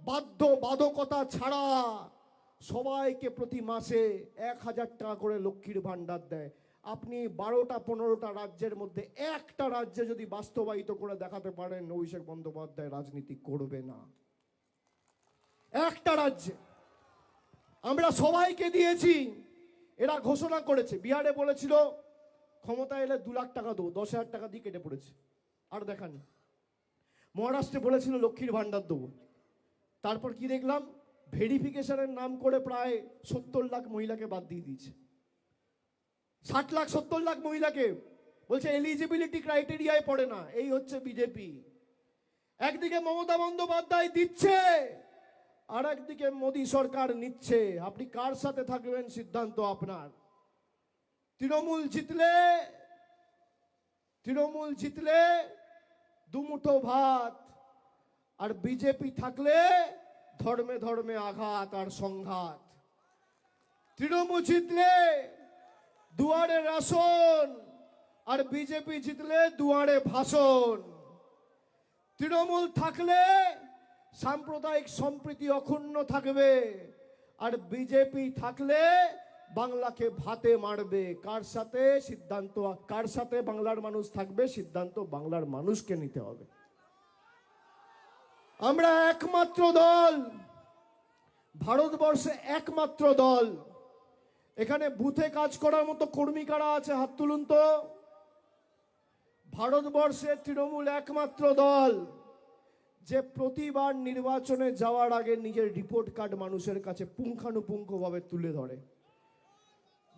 বাধ্যবাধকতা ছাড়া সবাইকে প্রতি মাসে 1,000 টাকা করে লক্ষ্মীর ভান্ডার দেয়। আপনি 12টা-15টা রাজ্যের মধ্যে একটা রাজ্যে যদি বাস্তবায়িত করে দেখাতে পারেন, অভিষেক বন্দ্যোপাধ্যায় রাজনীতি করবে না। একটা রাজ্যে আমরা সবাইকে দিয়েছি, এরা ঘোষণা করেছে। বিহারে বলেছিল ক্ষমতা এলে 2 লাখ টাকা দেবো, 10,000 টাকা দিয়ে কেটে পড়েছে, আর দেখানি। মহারাষ্ট্রে বলেছিল লক্ষ্মীর ভান্ডার দেবো, তারপর কি দেখলাম, ভেরিফিকেশনের নাম করে প্রায় 70 লাখ মহিলাকে বাদ দিয়ে দিয়েছে। 60 লাখ 70 লাখ মহিলাকে বলছে এলিজিবিলিটি ক্রাইটেরিয়ায় পড়ে না। এই হচ্ছে বিজেপি। একদিকে মমতা বন্দ্যোপাধ্যায় দিচ্ছে, আর একদিকে মোদী সরকার নিচ্ছে। আপনি কার সাথে থাকবেন সিদ্ধান্ত আপনার। তৃণমূল জিতলে 2 মুঠো ভাত, আর বিজেপি থাকলে ধর্মে ধর্মে আঘাত আর সংঘাত। তৃণমূল জিতলে দুয়ারে রাশন, আর বিজেপি জিতলে দুয়ারে ভাষণ। তৃণমূল থাকলে সাম্প্রদায়িক সম্প্রীতি অক্ষুণ্ণ থাকবে, আর বিজেপি থাকলে বাংলাকে ভাতে মারবে। কার সাথে বাংলার মানুষ থাকবে, সিদ্ধান্ত বাংলার মানুষকে নিতে হবে। আমরা একমাত্র দল, ভারতবর্ষে একমাত্র দল, এখানে বুথে কাজ করার মতো কর্মী কারা আছে হাত তুলুন তো। ভারতবর্ষে তৃণমূল একমাত্র দল যে প্রতিবার নির্বাচনে যাওয়ার আগে নিজের রিপোর্ট কার্ড মানুষের কাছে পুঙ্খানুপুঙ্খভাবে তুলে ধরে।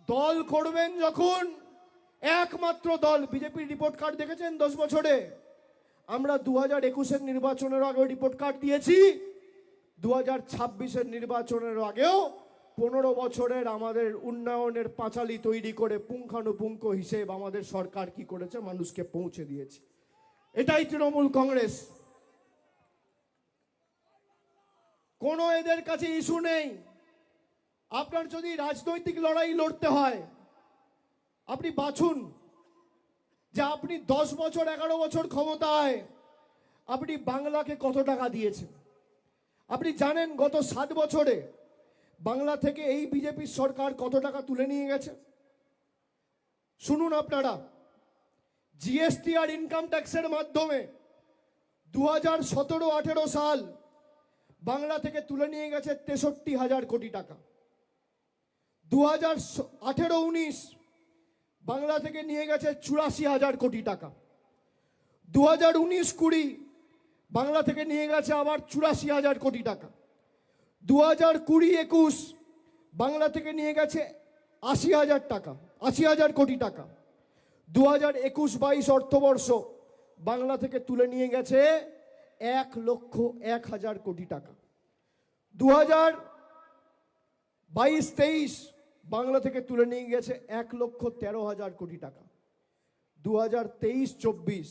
দল করবেন যখন, একমাত্র দল। বিজেপির রিপোর্ট কার্ড দেখেছেন 10 বছরে? আমরা 2021-এর নির্বাচনের আগেও রিপোর্ট কার্ড দিয়েছি, 2026-এর নির্বাচনের আগেও 15 বছরের আমাদের উন্নয়নের পাঁচালী তৈরি করে পুঙ্খানুপুঙ্খ হিসেব আমাদের সরকার কি করেছে মানুষকে পৌঁছে দিয়েছে। এটাই তৃণমূল কংগ্রেস। কোনো এদের কাছে ইস্যু নেই। আপনার যদি রাজনৈতিক লড়াই লড়তে হয়, আপনি বাছুন যে আপনি 10 বছর 11 বছর ক্ষমতায় আপনি বাংলাকে কত টাকা দিয়েছেন। আপনি জানেন গত 7 বছরে বাংলা থেকে এই বিজেপির সরকার কত টাকা তুলে নিয়ে গেছে? শুনুন আপনারা, জিএসটি আর ইনকাম ট্যাক্সের মাধ্যমে 2017-18 সাল বাংলা থেকে তুলে নিয়ে গেছে 63,000 কোটি টাকা। 2018-19 বাংলা থেকে নিয়ে গেছে 84,000 কোটি টাকা। 2019-20 বাংলা থেকে নিয়ে গেছে আবার 84,000 কোটি টাকা। 2020-21 বাংলা থেকে নিয়ে গেছে 80,000 কোটি টাকা। 2021-22 অর্থবর্ষ বাংলা থেকে তুলে নিয়ে গেছে 1,01,000 কোটি টাকা। 2022-23 বাংলা থেকে তুলে নিয়ে গেছে 1,13,000 কোটি টাকা। 2023-24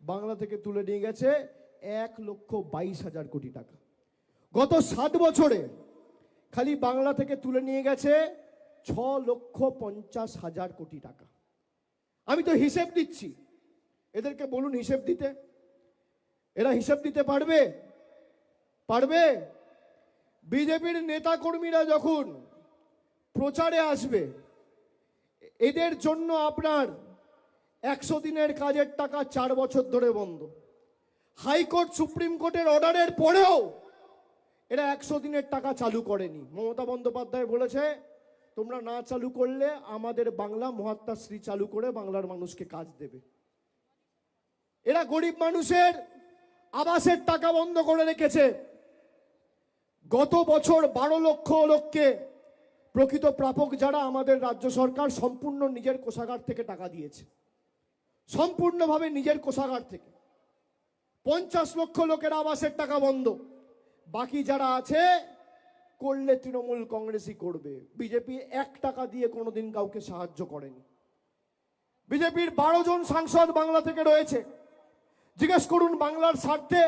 বাংলা থেকে তুলে নিয়ে গেছে 1,22,000 কোটি টাকা। গত 7 বছরে খালি বাংলা থেকে তুলে নিয়ে গেছে 6,50,000 কোটি টাকা। আমি তো হিসেব দিচ্ছি, এদেরকে বলুন হিসেব দিতে। এরা হিসেব দিতে পারবে? পারবে? বিজেপির নেতা কর্মীরা যখন প্রচারে আসবে, এদের জন্য আপনার 100 দিনের কাজের টাকা 4 বছর ধরে বন্ধ। হাইকোর্ট সুপ্রিম কোর্টের অর্ডারের পরেও এরা 100 দিনের টাকা চালু করেনি। মমতা বন্দ্যোপাধ্যায় বলেছে, তোমরা না চালু করলে আমাদের বাংলা মহাত্মাশ্রী চালু করে বাংলার মানুষকে কাজ দেবে। এরা গরিব মানুষের আবাসের টাকা বন্ধ করে রেখেছে। গত বছর 12 লক্ষ লোককে, প্রকৃত প্রাপক যারা, আমাদের রাজ্য সরকার সম্পূর্ণ নিজের কোষাগার থেকে টাকা দিয়েছে, সম্পূর্ণভাবে নিজের কোষাগার থেকে। 50 লক্ষ লোকের আবাসের টাকা বন্ধ। বাকি যারা আছে করলে তৃণমূল কংগ্রেসই করবে। বিজেপি 1 টাকা দিয়ে কোনোদিন কাউকে সাহায্য করেনি। বিজেপির 12 জন সাংসদ বাংলা থেকে রয়েছে। জিজ্ঞেস করুন, বাংলার স্বার্থে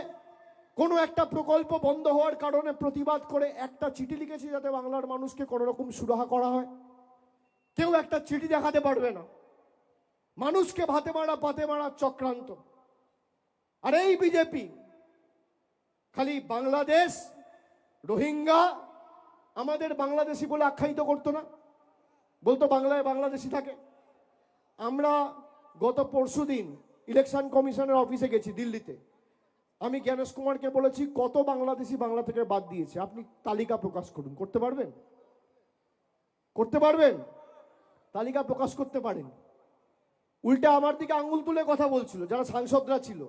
কোনো একটা প্রকল্প বন্ধ হওয়ার কারণে প্রতিবাদ করে একটা চিঠি লিখেছি যাতে বাংলার মানুষকে কোনো রকম সুরাহা করা হয়? কেউ একটা চিঠি দেখাতে পারবে না। মানুষকে ভাতে মারা পাতে মারা চক্রান্ত। আর এই বিজেপি খালি বাংলাদেশ, রোহিঙ্গা, আমাদের বাংলাদেশি বলে আখ্যায়িত করতো না, বলতো বাংলায় বাংলাদেশি থাকে। আমরা গত পরশুদিন ইলেকশন কমিশনের অফিসে গেছি দিল্লিতে। আমি জ্ঞানেশ কুমারকে বলেছি, কত বাংলাদেশি বাংলা থেকে বাদ দিয়েছে আপনি তালিকা প্রকাশ করুন। করতে পারবেন? করতে পারবেন? তালিকা প্রকাশ করতে পারেন। উল্টে আমার দিকে আঙুল তুলে কথা বলছিল যারা সাংসদরা ছিল।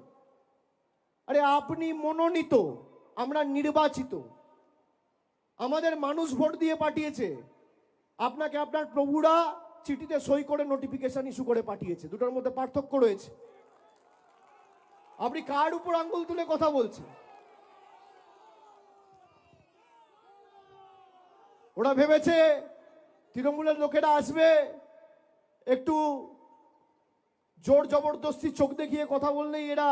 আরে আপনি মনোনীত, আমরা নির্বাচিত, আমাদের মানুষ ভোট দিয়ে পাঠিয়েছে। আপনাকে আপনার প্রভুরা চিঠিতে সই করে নোটিফিকেশন ইস্যু করে পাঠিয়েছে। দুটোর মধ্যে পার্থক্য রয়েছে। আপনি কার উপর আঙ্গুল তুলে কথা বলছেন? ওরা ভেবেছে তৃণমূলের লোকেরা আসবে, একটু জোর জবরদস্তি চোখ দেখিয়ে কথা বললেই এরা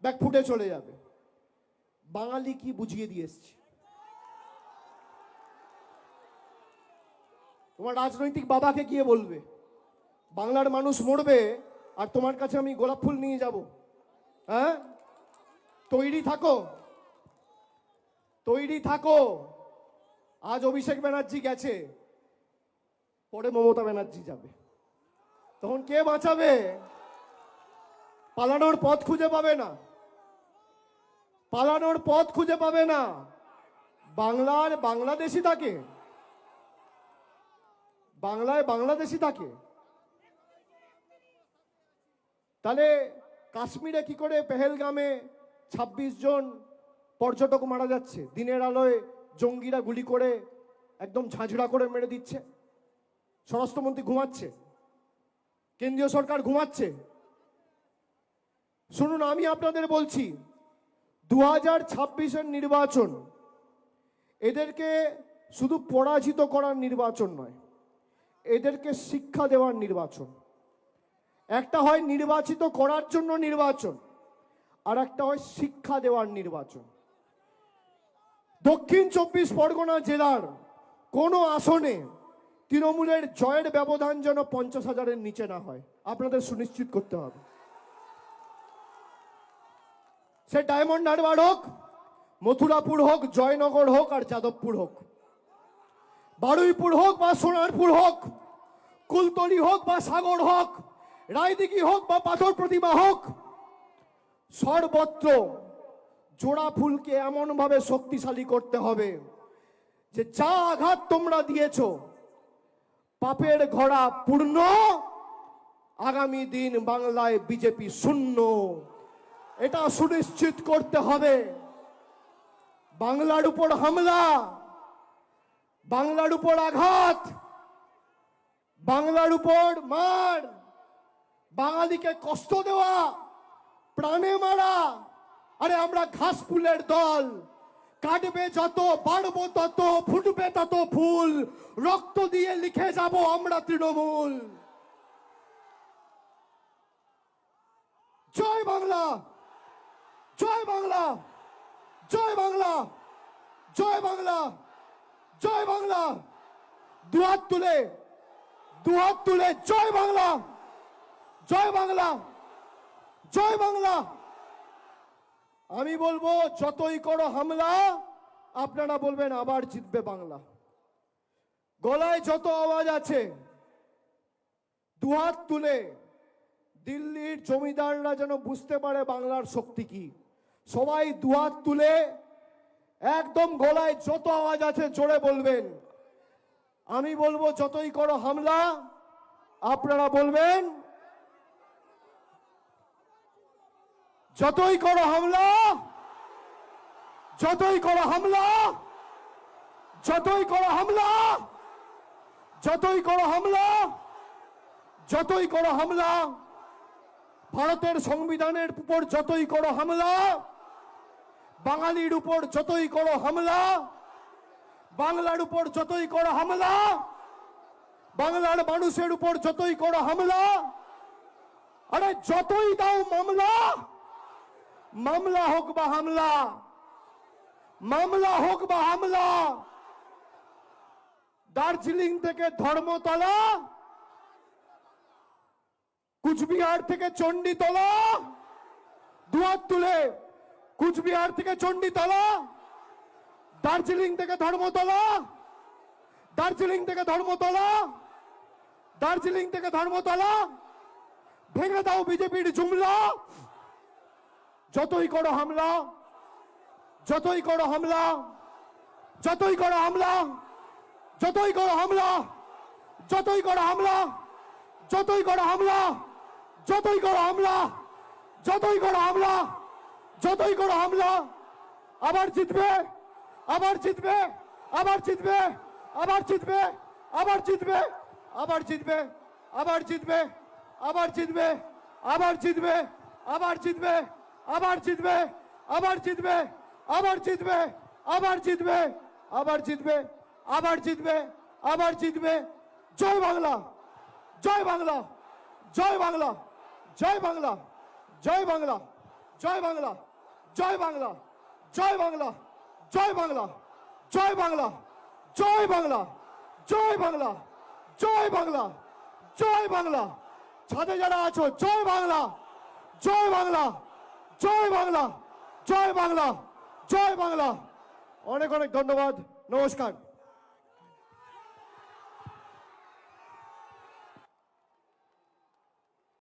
ব্যাকফুটে চলে যাবে। বাঙালি কি বুঝিয়ে দিয়ে এসছি। তোমার রাজনৈতিক বাবাকে গিয়ে বলবে বাংলার মানুষ মরবে আর তোমার কাছে আমি গোলাপ ফুল নিয়ে যাব? হ্যাঁ, তৈরি থাকো, তৈরি থাকো। আজ অভিষেক ব্যানার্জি গেছে, পরে মমতা ব্যানার্জি যাবে। তখন কে বাঁচাবে? পালানোর পথ খুঁজে পাবে না, পালানোর পথ খুঁজে পাবে না। বাংলার বাংলাদেশি থাকে, বাংলায় বাংলাদেশি থাকে। তাহলে কাশ্মীরে কি করে পেহেলগামে 26 জন পর্যটক মারা যাচ্ছে? দিনের আলোয় জঙ্গিরা গুলি করে একদম ঝাঁঝরা করে মেরে দিচ্ছে। স্বরাষ্ট্রমন্ত্রী ঘুমাচ্ছে, কেন্দ্রীয় সরকার ঘুমাচ্ছে। শুনুন, আমি আপনাদের বলছি, 2026-এর নির্বাচন এদেরকে শুধু পরাজিত করার নির্বাচন নয়, এদেরকে শিক্ষা দেওয়ার নির্বাচন। একটা হয় নির্বাচিত করার জন্য নির্বাচন, আর একটা হয় শিক্ষা দেওয়ার নির্বাচন। দক্ষিণ 24 পরগনা জেলার কোনো আসনে তৃণমূলের জয়ের ব্যবধান যেন 50,000-এর নিচে না হয়, আপনাদের সুনিশ্চিত করতে হবে। সে ডায়মন্ড হারবার হোক, মথুরাপুর হোক, জয়নগর হোক আর যাদবপুর হোক, বারুইপুর হোক বা সোনারপুর হোক, কুলতলি হোক বা সাগর হোক, রায়দিঘি হোক বা পাথর প্রতিমা হোক, সর্বত্র জোড়া ফুলকে এমন ভাবে শক্তিশালী করতে হবে যে যা আঘাত তোমরা দিয়েছ, পাপের ঘোড়া পূর্ণ, আগামী দিন বাংলায় বিজেপি শূন্য, এটা সুনিশ্চিত করতে হবে। বাংলার উপর হামলা, বাংলার উপর আঘাত, বাংলার উপর মার, বাঙালিকে কষ্ট দেওয়া, প্রাণে মারা, আরে আমরা ঘাস ফুলের দল, কাটবে যত, বাড়বো তত, ফুটবে তত ফুল, রক্ত দিয়ে লিখে যাব আমরা তৃণমূল। জয় বাংলা, জয় বাংলা, জয় বাংলা, জয় বাংলা, জয় বাংলা। দুহাত তুলে, দুহাত তুলে জয় বাংলা, জয় বাংলা, জয় বাংলা। আমি বলবো যতই করো হামলা, আপনারা বলবেন আবার জিতবে বাংলা। গলায় যত আওয়াজ আছে, দুহাত তুলে দিল্লির জমিদাররা যেন বুঝতে পারে বাংলার শক্তি কি। সবাই দুহাত তুলে একদম গলায় যত আওয়াজ আছে জোরে বলবেন। আমি বলবো যতই করো হামলা, আপনারা বলবেন যতই করো হামলা, যতই করো হামলা, যতই করো হামলা, যতই করো হামলা, যতই করো হামলা, ভারতের সংবিধানের উপর যতই করো হামলা, বাঙালির উপর যতই করো হামলা, বাংলার উপর যতই করো হামলা, বাংলার মানুষের উপর যতই করো হামলা, আরে যতই দাও মামলা, মামলা হোক বা হামলা, মামলা হোক বা হামলা, দার্জিলিং থেকে ধর্মতলা, কুচবিহার থেকে চণ্ডীতলা, দুহাত তুলে কুচবিহার থেকে চণ্ডীতলা, দার্জিলিং থেকে ধর্মতলা, দার্জিলিং থেকে ধর্মতলা, দার্জিলিং থেকে ধর্মতলা, ভেঙে দাও বিজেপির জুমলা। যতই করো হামলা, যতই করো হামলা, যতই করো হামলা, যতই করো হামলা, যতই করো হামলা, যতই করো হামলা, যতই করো হামলা, যতই করো হামলা, যতই করো হামলা, আবার জিতবে, আবার জিতবে, আবার জিতবে, আবার জিতবে, আবার জিতবে, আবার জিতবে, আবার জিতবে, আবার জিতবে, আবার জিতবে, আবার জিতবে, আবার জিতবে, আবার জিতবে, আবার জিতবে, আবার জিতবে, আবার জিতবে, আবার জিতবে, আবার জিতবে। জয় বাংলা, জয় বাংলা, জয় বাংলা, জয় বাংলা, জয় বাংলা, জয় বাংলা, জয় বাংলা, জয় বাংলা, জয় বাংলা, জয় বাংলা, জয় বাংলা, জয় বাংলা, জয় বাংলা, জয় বাংলা। ছাদে যারা আছো জয় বাংলা, জয় বাংলা, জয় বাংলা, জয় বাংলা, জয় বাংলা। অনেক অনেক ধন্যবাদ, নমস্কার।